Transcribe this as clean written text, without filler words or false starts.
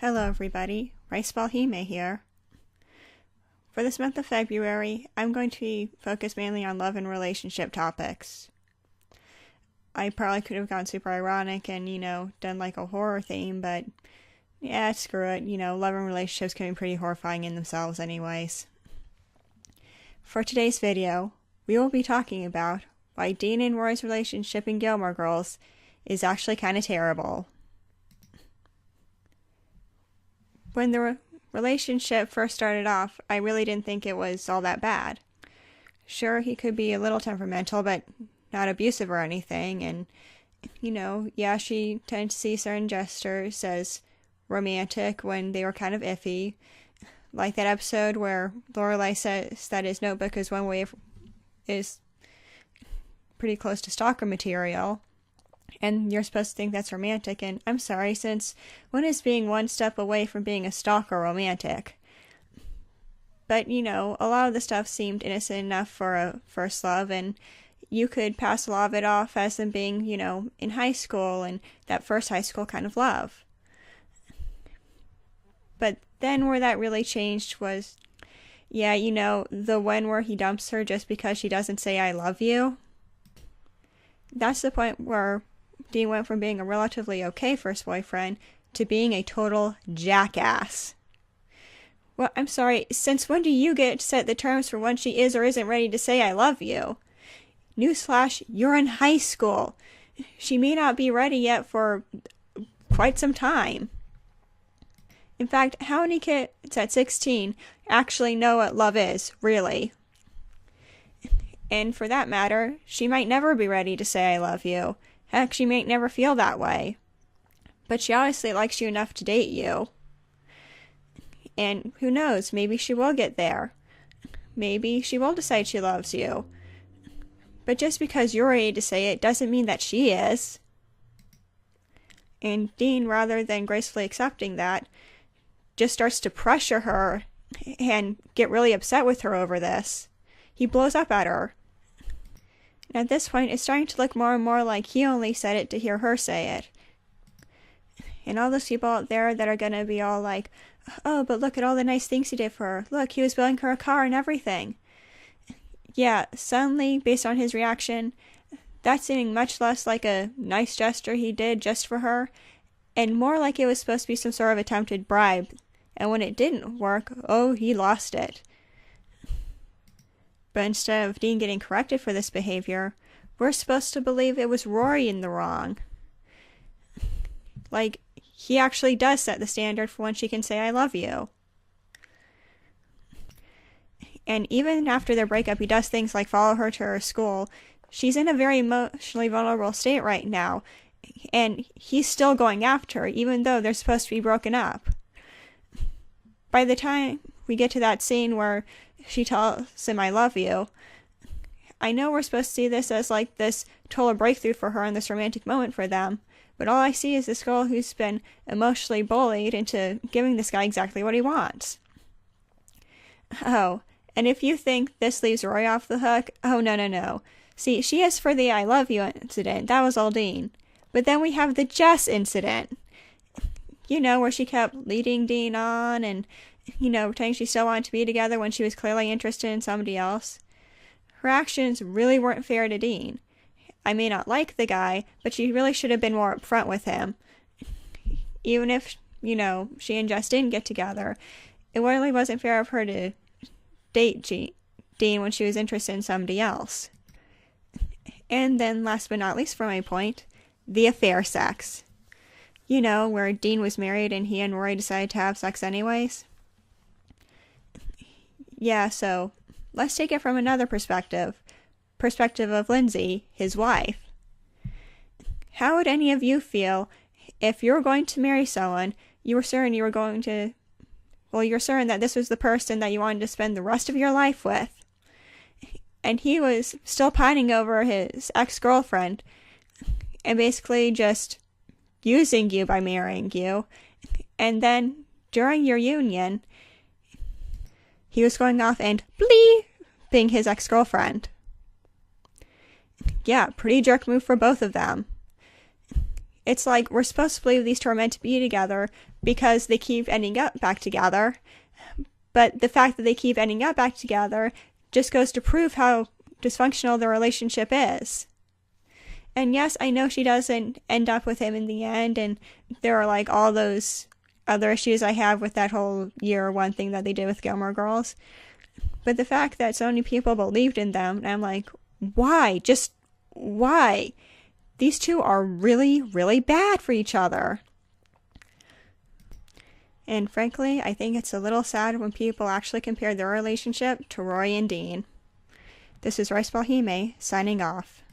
Hello everybody, riceballhime here. For this month of February, I'm going to be focused mainly on love and relationship topics. I probably could have gone super ironic and, done like a horror theme, but yeah, screw it. Love and relationships can be pretty horrifying in themselves anyways. For today's video, we will be talking about why Dean and Rory's relationship in Gilmore Girls is actually kind of terrible. When the relationship first started off, I really didn't think it was all that bad. Sure, he could be a little temperamental, but not abusive or anything, and, yeah, she tended to see certain gestures as romantic when they were kind of iffy. Like that episode where Lorelai says that his notebook is is pretty close to stalker material. And you're supposed to think that's romantic, and I'm sorry, since when is being one step away from being a stalker romantic? But, a lot of the stuff seemed innocent enough for a first love, and you could pass a lot of it off as them being, in high school, and that first high school kind of love. But then where that really changed was, the one where he dumps her just because she doesn't say I love you. That's the point where Dean went from being a relatively okay first boyfriend to being a total jackass. Well, I'm sorry, since when do you get to set the terms for when she is or isn't ready to say I love you? Newsflash, you're in high school. She may not be ready yet for quite some time. In fact, how many kids at 16 actually know what love is, really? And for that matter, she might never be ready to say I love you. Heck, she may never feel that way. But she obviously likes you enough to date you. And who knows, maybe she will get there. Maybe she will decide she loves you. But just because you're ready to say it doesn't mean that she is. And Dean, rather than gracefully accepting that, just starts to pressure her and get really upset with her over this. He blows up at her. At this point, it's starting to look more and more like he only said it to hear her say it. And all those people out there that are going to be all like, oh, but look at all the nice things he did for her. Look, he was building her a car and everything. Yeah, suddenly, based on his reaction, that's seeming much less like a nice gesture he did just for her, and more like it was supposed to be some sort of attempted bribe. And when it didn't work, oh, he lost it. But instead of Dean getting corrected for this behavior, we're supposed to believe it was Rory in the wrong. Like, he actually does set the standard for when she can say I love you. And even after their breakup, he does things like follow her to her school. She's in a very emotionally vulnerable state right now, and he's still going after her, even though they're supposed to be broken up. By the time we get to that scene where she tells him I love you, I know we're supposed to see this as like this total breakthrough for her and this romantic moment for them, but all I see is this girl who's been emotionally bullied into giving this guy exactly what he wants. Oh, and if you think this leaves Rory off the hook, oh no. See, she is for the I love you incident, that was all Dean. But then we have the Jess incident. Where she kept leading Dean on and pretending she still wanted to be together when she was clearly interested in somebody else. Her actions really weren't fair to Dean. I may not like the guy, but she really should have been more upfront with him. Even if, she and Jess didn't get together, it really wasn't fair of her to date Dean when she was interested in somebody else. And then, last but not least for my point, the affair sex. Where Dean was married and he and Rory decided to have sex anyways. Yeah, so let's take it from another perspective of Lindsay, his wife. How would any of you feel if you were going to marry someone, you were certain that this was the person that you wanted to spend the rest of your life with, and he was still pining over his ex-girlfriend and basically just using you by marrying you, and then during your union, he was going off and bleeping his ex-girlfriend. Yeah, pretty jerk move for both of them. It's like we're supposed to believe these two are meant to be together because they keep ending up back together. But the fact that they keep ending up back together just goes to prove how dysfunctional their relationship is. And yes, I know she doesn't end up with him in the end, and there are like all those other issues I have with that whole year one thing that they did with Gilmore Girls. But the fact that so many people believed in them, and I'm like, why? Just why? These two are really, really bad for each other. And frankly, I think it's a little sad when people actually compare their relationship to Rory and Dean. This is riceballhime signing off.